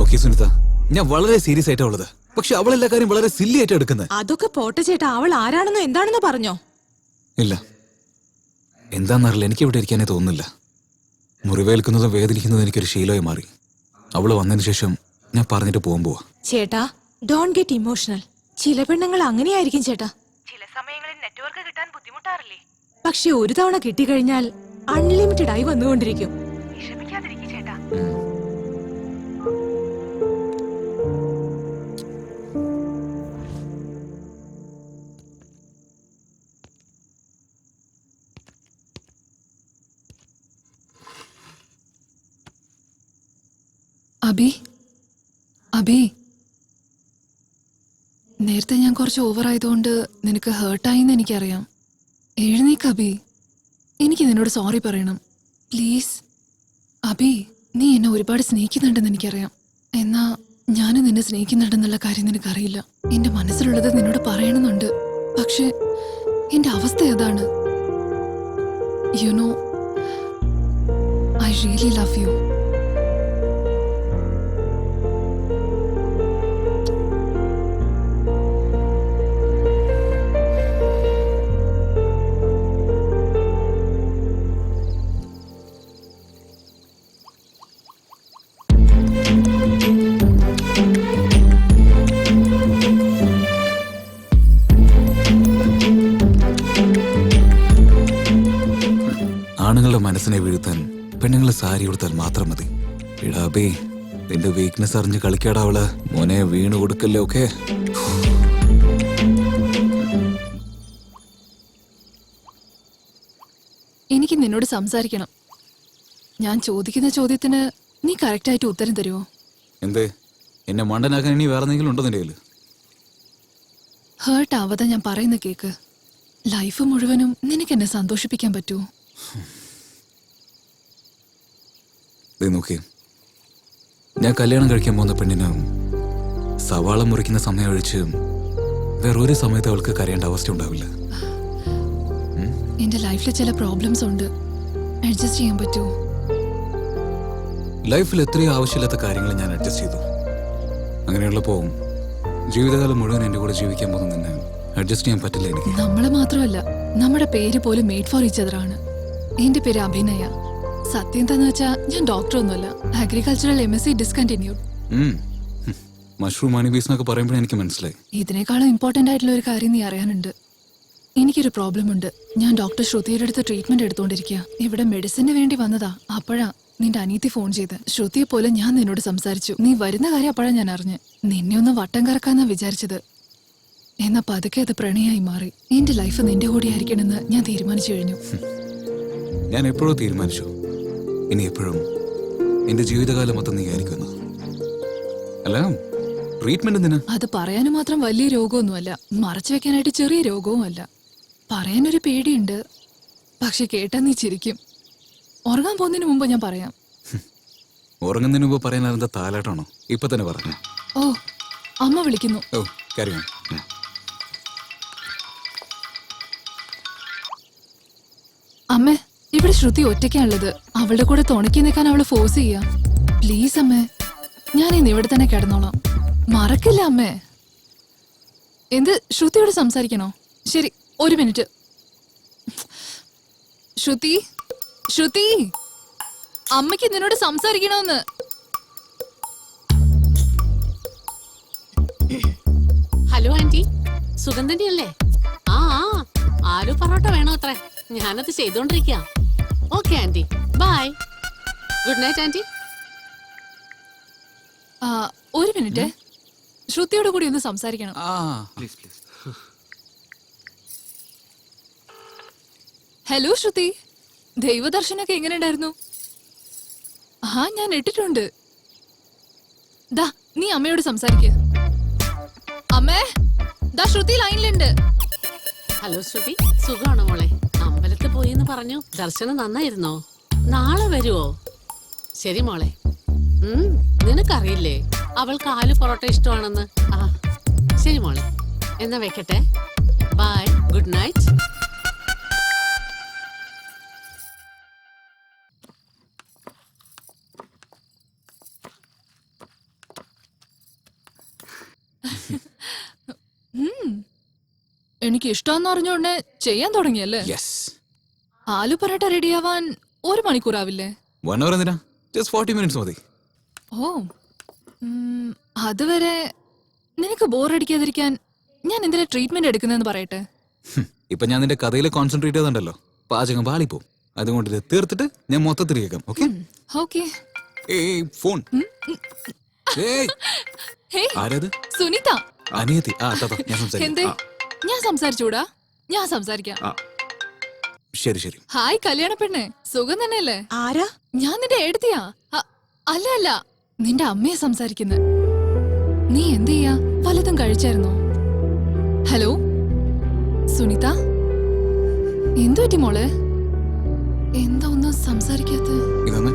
നോക്കി സുനിത, ഞാൻ വളരെ സീരിയസ് ആയിട്ടാ ഉള്ളത്. പക്ഷെ അവളെല്ലാ കാര്യം വളരെ സില്ലി ആയിട്ട് എടുക്കുന്നത്. അതൊക്കെ പോട്ടെ ചേട്ടാ, അവൾ ആരാണെന്നോ എന്താണെന്നോ പറഞ്ഞോ? ഇല്ല, എന്താന്നറിയില്ല, എനിക്ക് ഇവിടെ ഇരിക്കാനേ തോന്നുന്നില്ല. മുറിവേൽക്കുന്നതും വേദനിക്കുന്നതും എനിക്കൊരു ശീലമായി മാറി. അവള് വന്നതിന് ശേഷം ഞാൻ പറഞ്ഞിട്ട് പോകുമ്പോ. ചേട്ടാ, ഡോണ്ട് ഗെറ്റ് ഇമോഷണൽ. ചില പെണ്ണുങ്ങൾ അങ്ങനെയായിരിക്കും ചേട്ടാ. ചില സമയങ്ങളിൽ നെറ്റ്വർക്ക് കിട്ടാൻ ബുദ്ധിമുട്ടാറില്ലേ? പക്ഷെ ഒരു തവണ കിട്ടിക്കഴിഞ്ഞാൽ അൺലിമിറ്റഡ് ആയി വന്നുകൊണ്ടിരിക്കും. വിഷമിക്കാതിരിക്കും ചേട്ടാ. അബി, അബി, നേരത്തെ ഞാൻ കുറച്ച് ഓവറായതുകൊണ്ട് നിനക്ക് ഹേർട്ടായിന്ന് എനിക്കറിയാം. എഴുന്നേക്ക് അബി, എനിക്ക് നിന്നോട് സോറി പറയണം, പ്ലീസ്. അബി, നീ എന്നെ ഒരുപാട് സ്നേഹിക്കുന്നുണ്ടെന്ന് എനിക്കറിയാം. എന്നാ ഞാനും നിന്നെ സ്നേഹിക്കുന്നുണ്ടെന്നുള്ള കാര്യം നിനക്കറിയില്ല. എന്റെ മനസ്സിലുള്ളത് നിന്നോട് പറയണമെന്നുണ്ട്, പക്ഷെ എന്റെ അവസ്ഥ അതാണ്. You know, I really love you. ആണുങ്ങളുടെ മനസ്സിനെ വീഴ്ത്താൻ പെണ്ണുങ്ങളെ സാരി കൊടുത്താൽ മാത്രം മതി. ഇടാബേ, നിന്റെ വീക്ക്നെസ് അറിഞ്ഞ് കളിക്കാടാ അവള്. മോനെ, വീണ് കൊടുക്കല്ലേ. ഓക്കെ, എനിക്ക് നിന്നോട് സംസാരിക്കണം. ഞാൻ ചോദിക്കുന്ന ചോദ്യത്തിന് നീ കറക്റ്റായിട്ട് ഉത്തരം തരുമോ? എന്തേ, എന്നെ മണ്ടനാക്കാൻ ഇനി വേറെ എന്തെങ്കിലും ഉണ്ടോ നിന്റെ കയ്യില്? ഹേർട്ട് ആവാതെ ഞാൻ പറയുന്ന കേക്ക്. ലൈഫ് മുഴുവനും നിനക്ക് എന്നെ സന്തോഷിപ്പിക്കാൻ പറ്റുമോ? നോക്കി, ഞാൻ കല്യാണം കഴിക്കാൻ പോകുന്ന പെണ്ണിന് സവാള മുറിക്കുന്ന സമയം ഒഴിച്ച് വേറൊരു സമയത്ത് അവൾക്ക് കരയേണ്ട അവസ്ഥ ഉണ്ടാവില്ല. എന്റെ ലൈഫിൽ ചില പ്രോബ്ലംസ് ഉണ്ട്, അഡ്ജസ്റ്റ് ചെയ്യാൻ പറ്റുമോ? ലൈഫിൽ എത്രയോ ആവശ്യമില്ലാത്ത കാര്യങ്ങൾ ഞാൻ അഡ്ജസ്റ്റ് ചെയ്തു. അങ്ങനെയുള്ളപ്പോ ജീവിതകാലം മുഴുവൻ എന്റെ കൂടെ ജീവിക്കാൻ പോകുന്ന നിന്നെ അഡ്ജസ്റ്റ് ചെയ്യാൻ പറ്റില്ല എനിക്ക്. നമ്മള് മാത്രമല്ല, നമ്മുടെ പേര് പോലും മെയ്ഡ് ഫോർ ഈച്ച് അതർ ആണ്. എന്റെ പേര് അഭിനയ. സത്യം എന്താന്ന് വെച്ചാ ഞാൻ ഡോക്ടർ ഒന്നുമല്ല. Agricultural MSc discontinued. മഷ്റൂം ഹണിബീസ് എന്നൊക്കെ പറയുമ്പോഴേ എനിക്ക് മനസ്സിലായി. ഇതിനേക്കാളും ഇമ്പോർട്ടന്റ് ആയിട്ടുള്ള ഒരു കാര്യം നീ അറിയാനുണ്ട്. എനിക്കൊരു പ്രോബ്ലം ഉണ്ട്. ഞാൻ ഡോക്ടർ ശ്രുതിയുടെ അടുത്ത് ട്രീറ്റ്മെന്റ് എടുത്തോണ്ടിരിക്കുക. ഇവിടെ മെഡിസിന് വേണ്ടി വന്നതാ. അപ്പോഴാ നിന്റെ അനിയത്തി ഫോൺ ചെയ്ത്. ശ്രുതിയെ പോലെ ഞാൻ നിന്നോട് സംസാരിച്ചു. നീ വരുന്ന കാര്യം അപ്പോഴാ ഞാൻ അറിഞ്ഞ്. നിന്നെ ഒന്ന് വട്ടം കറക്കാന്നാ വിചാരിച്ചത്. എന്നാ പതുക്കെ അത് പ്രണയമായി മാറി. എന്റെ ലൈഫ് നിന്റെ കൂടെ ആയിരിക്കണമെന്ന് ഞാൻ തീരുമാനിച്ചു കഴിഞ്ഞു. ഞാൻ എപ്പോഴോ തീരുമാനിച്ചു, ഇനി എപ്പോഴും എന്റെ ജീവിതകാലം മൊത്തം നീ ആയിരിക്കുന്നു. അല്ല, ട്രീറ്റ്മെന്റ് എന്തിനാ? അത് പറയാനും മാത്രം വലിയ രോഗമൊന്നുമല്ല, മറച്ചു വെക്കാനായിട്ട് ചെറിയ രോഗവും അല്ല. പറയാനൊരു പേടിയുണ്ട്, പക്ഷെ കേട്ടാ നീ ചിരിക്കും. ഉറങ്ങാൻ പോകുന്നതിന് മുമ്പ് ഞാൻ പറയാം. ഉറങ്ങുന്നതിന് മുമ്പ് പറയാൻ എന്താ താലാട്ടാണോ? ഇപ്പൊ തന്നെ പറഞ്ഞു. ഓ, അമ്മ വിളിക്കുന്നു. ഓ, കാര്യം. അമ്മേ, ഇവിടെ ശ്രുതി ഒറ്റയ്ക്കാണുള്ളത്. അവളുടെ കൂടെ തുണക്കി നിൽക്കാൻ അവള് ഫോഴ്സ് ചെയ്യാ. പ്ലീസ് അമ്മേ, ഞാൻ ഇന്ന് ഇവിടെ തന്നെ കിടന്നോളാം. മറക്കില്ല അമ്മേ. എന്ത്, ശ്രുതിയോട് സംസാരിക്കണോ? ശരി, ഒരു മിനിറ്റ്. ശ്രുതി, ശ്രുതി, അമ്മയ്ക്ക് നിന്നോട് സംസാരിക്കണോന്ന്. ഹലോ ആന്റി, സുഖം തന്നെയല്ലേ? ആ, ആലു പൊറോട്ട വേണോ അത്രേ? ഞാനത് ചെയ്തോണ്ടിരിക്ക. Okay aunty, bye. Good night aunty. ഒരു മിനിറ്റ്, ശ്രുതിയോട് കൂടി ഒന്ന് സംസാരിക്കണം. ഹലോ ശ്രുതി, ദൈവദർശനൊക്കെ എങ്ങനെ ഉണ്ടായിരുന്നു? ഞാൻ ഇട്ടിട്ടുണ്ട്. ദാ, നീ അമ്മയോട് സംസാരിക്ക. അമ്മേ, ദാ ശ്രുതി ലൈനിലുണ്ട്. ഹലോ ശ്രുതി, സുഖാണോ മോളെ? അമ്പലത്തിൽ പോയിന്ന് പറഞ്ഞു. ദർശനം നന്നായിരുന്നോ? നാളെ വരുവോ? ശരി മോളെ. നിനക്കറിയില്ലേ അവൾക്ക് ആലു പൊറോട്ട ഇഷ്ടമാണെന്ന്? ശരി മോളെ, എന്നാ വെക്കട്ടെ. Bye, good night. എനിക്ക് ഇഷ്ടമെന്ന് അറിഞ്ഞോണ്ടേ ചെയ്യാൻ തുടങ്ങിയല്ലേ? യെസ്. ആലു പറാട്ട റെഡിയാവാൻ 1 മണിക്കൂറാവില്ലേ? 1 hour എന്തിനാ? ജസ്റ്റ് 40 minutes മതി. ഓ, അതുവരെ നിനക്ക് ബോറടിക്കാതിരിക്കാൻ ഞാൻ എന്തിനാ ട്രീറ്റ്മെന്റ് എടുക്കുന്നതെന്ന് പറയട്ടെ. ഇപ്പൊ ഞാൻ നിന്റെ കഥയിൽ കോൺസെൻട്രേറ്റ് ചെയ്തുണ്ടല്ലോ, പാചകം പാളിപ്പോ. അതുകൊണ്ട് ഇത് തീർത്തിട്ട് ഞാൻ മൊത്തത്തിൽ കേൾക്കാം. ഓക്കെ? ഓക്കെ. ഏയ് ഫോൺ. ഏയ് ഹേയ്, ആരത്? സുനിത. അനിയത്തി. ഞാൻ എന്തേ? സംസാരിക്കാം. ഞാൻ സംസാരിച്ചൂടാ? ഞാൻ സംസാരിക്കാം. ശരി ശരി. ഹായ് കല്യാണ പെണ്ണെ, സുഖം തന്നെയല്ലേ? ആരാ? ഞാൻ നിന്റെ എടുത്തിയാ? അല്ല അല്ല, നിന്റെ അമ്മയെ സംസാരിക്കുന്നെ. നീ എന്ത് ചെയ്യാ? വല്ലതും കഴിച്ചായിരുന്നോ? ഹലോ സുനിത, എന്തു പറ്റി മോളെ? എന്താ ഒന്നും സംസാരിക്കാത്ത? ഇതൊന്ന്.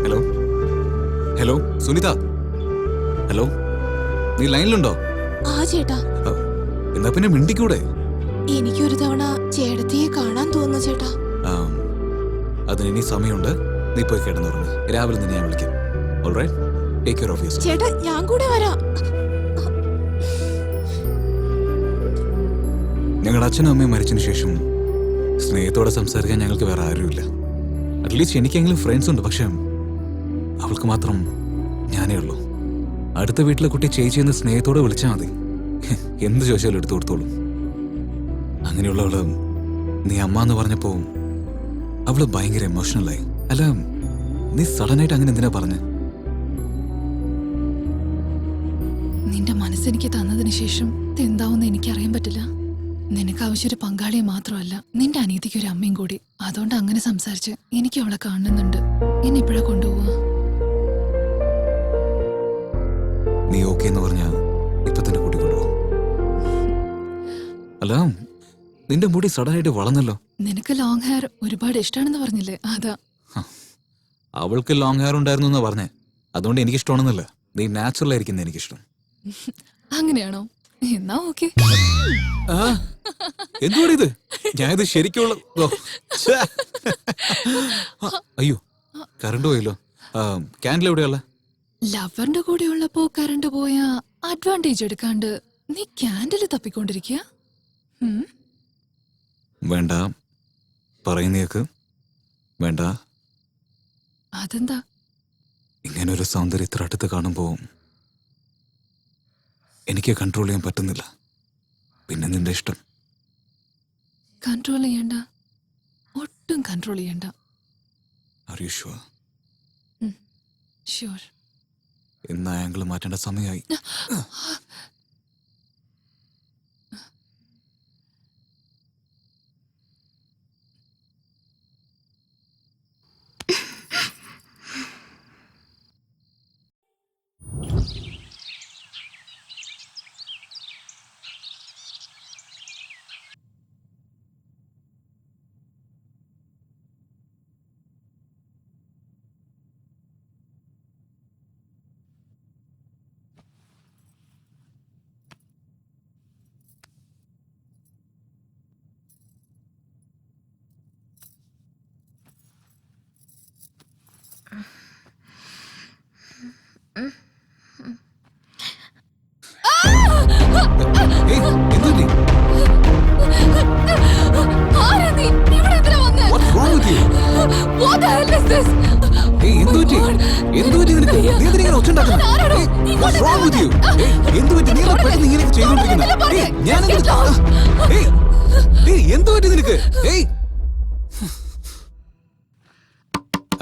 ഹലോ ഹലോ സുനിത, ഹലോ, നീ ലൈനിലുണ്ടോ? ആ ചേട്ടാ. എന്നാ പിന്നെ മിണ്ടിക്കൂടെ? എനിക്കൊരു തവണ ചേട്ടത്തിയെ കാണാൻ തോന്നുന്നു ചേട്ടാ. അതിന് ഇനി സമയമുണ്ട്. നീ പോയി കിടന്നുറങ്ങ്. രാവിലെ നിന്നെ ഞാൻ വിളിക്കാം. Alright, take care of yourself. ചേട്ടാ ഞാൻ കൂടെ വരാം. ഞങ്ങളുടെ അച്ഛനും അമ്മയും മരിച്ചതിന് ശേഷം സ്നേഹത്തോടെ സംസാരിക്കാൻ ഞങ്ങൾക്ക് വേറെ ആരുമില്ല. അറ്റ്ലീസ്റ്റ് എനിക്കെങ്കിലും ഫ്രണ്ട്സ് ഉണ്ട്. പക്ഷെ അവൾക്ക് മാത്രം ഞാനേ ഉള്ളൂ. അടുത്ത വീട്ടിലെ കുട്ടി ചേച്ചിയെന്ന് സ്നേഹത്തോടെ വിളിച്ചാൽ മതി. എന്ത് ചോദിച്ചാലും എടുത്തു കൊടുത്തോളൂ. അങ്ങനെയുള്ളവള് നീ അമ്മ എന്ന് പറഞ്ഞപ്പോ അവള് ഭയങ്കര എമോഷണലായി. അല്ല, നീ സഡനായിട്ട് അങ്ങനെ എന്തിനാ പറഞ്ഞ? നിന്റെ മനസ്സെനിക്ക് തന്നതിന് ശേഷം എന്താവുന്ന എനിക്കറിയാൻ പറ്റില്ല. നിനക്ക് ആവശ്യം ഒരു പങ്കാളിയെ മാത്രമല്ല, നിന്റെ അനിയത്തിക്ക് ഒരു അമ്മയും കൂടി. അതുകൊണ്ട് അങ്ങനെ സംസാരിച്ച് എനിക്ക് അവളെ കാണുന്നുണ്ട്. എന്നെ ഇപ്പോഴാ കൊണ്ടുപോവാ? നീ ഓക്കെ എന്ന് പറഞ്ഞാ ഇപ്പൊ തന്നെ കൂട്ടിക്കൊണ്ടുപോ. അല്ല, നിന്റെ മുടി സഡനായിട്ട് വളർന്നല്ലോ. നിനക്ക് ലോങ് ഹെയർ ഒരുപാട് ഇഷ്ടമാണെന്ന് പറഞ്ഞില്ലേ, അതാ. അവൾക്ക് ലോങ് ഹെയർ ഉണ്ടായിരുന്നു എന്നാ പറഞ്ഞേ. അതുകൊണ്ട് എനിക്കിഷ്ടമാണെന്നല്ല, നീ നാച്ചുറൽ ആയിരിക്കുന്ന എനിക്കിഷ്ടം. അങ്ങനെയാണോ? എന്നാ ഓക്കെ. എന്തുവാണ് ഇത്? ഞാനിത് ശരിക്കുള്ള അയ്യോ, കറണ്ട് പോയല്ലോ. ക്യാൻഡിൽ എവിടെയുള്ള? ലവറിന്റെ കൂടെ ഉള്ളപ്പോ കറണ്ട് പോയാ അഡ്വാൻറ്റേജ് എടുക്കാണ്ട് നീ ക്യാൻഡിൽ തപ്പിക്കൊണ്ടിരിക്കുക. വേണ്ട, പറയുന്നേക്ക് വേണ്ട. അതെന്താ? ഇങ്ങനൊരു സൗന്ദര്യം ഇത്ര അടുത്ത് കാണുമ്പോ എനിക്ക് കൺട്രോൾ ചെയ്യാൻ പറ്റുന്നില്ല. പിന്നെ നിന്റെ ഇഷ്ടം. കൺട്രോൾ ചെയ്യണ്ട, ഒട്ടും കൺട്രോൾ ചെയ്യണ്ട. Are you sure? ഷ്യൂർ. ഇന്ന് ആംഗിൾ മാറ്റേണ്ട സമയമായി.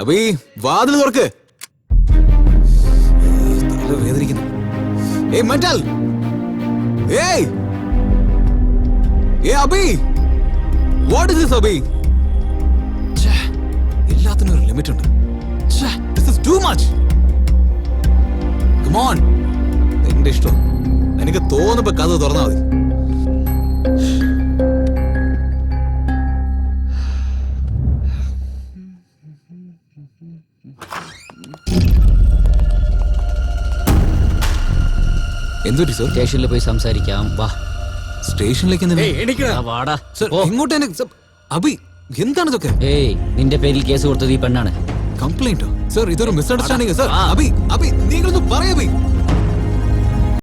അബി, വാതിൽ തുറക്ക്. വേദനിക്കുന്നു. Metal. Abi, what is this Abi? എല്ലാത്തിനും ഒരു ലിമിറ്റ് ഉണ്ട്. This is too much. Come on. എന്റെ ഇഷ്ടം. എനിക്ക് തോന്നുമ്പോ കഥ തുറന്നാ മതി. എന്തുപറ്റി സർ? സ്റ്റേഷനിൽ പോയി സംസാരിക്കാം, വാ. സ്റ്റേഷനിലേക്ക് വാടാ. ഇങ്ങോട്ട്. അബി, എന്താണ് ഇതൊക്കെ? നിന്റെ പേരിൽ കേസ് കൊടുത്തത് ഈ പെണ്ണാണ്. കംപ്ലൈന്റോ? സർ, ഇതൊരു മിസ്അണ്ടർസ്റ്റാൻഡിംഗ്. സർ, അബി, നിങ്ങൾ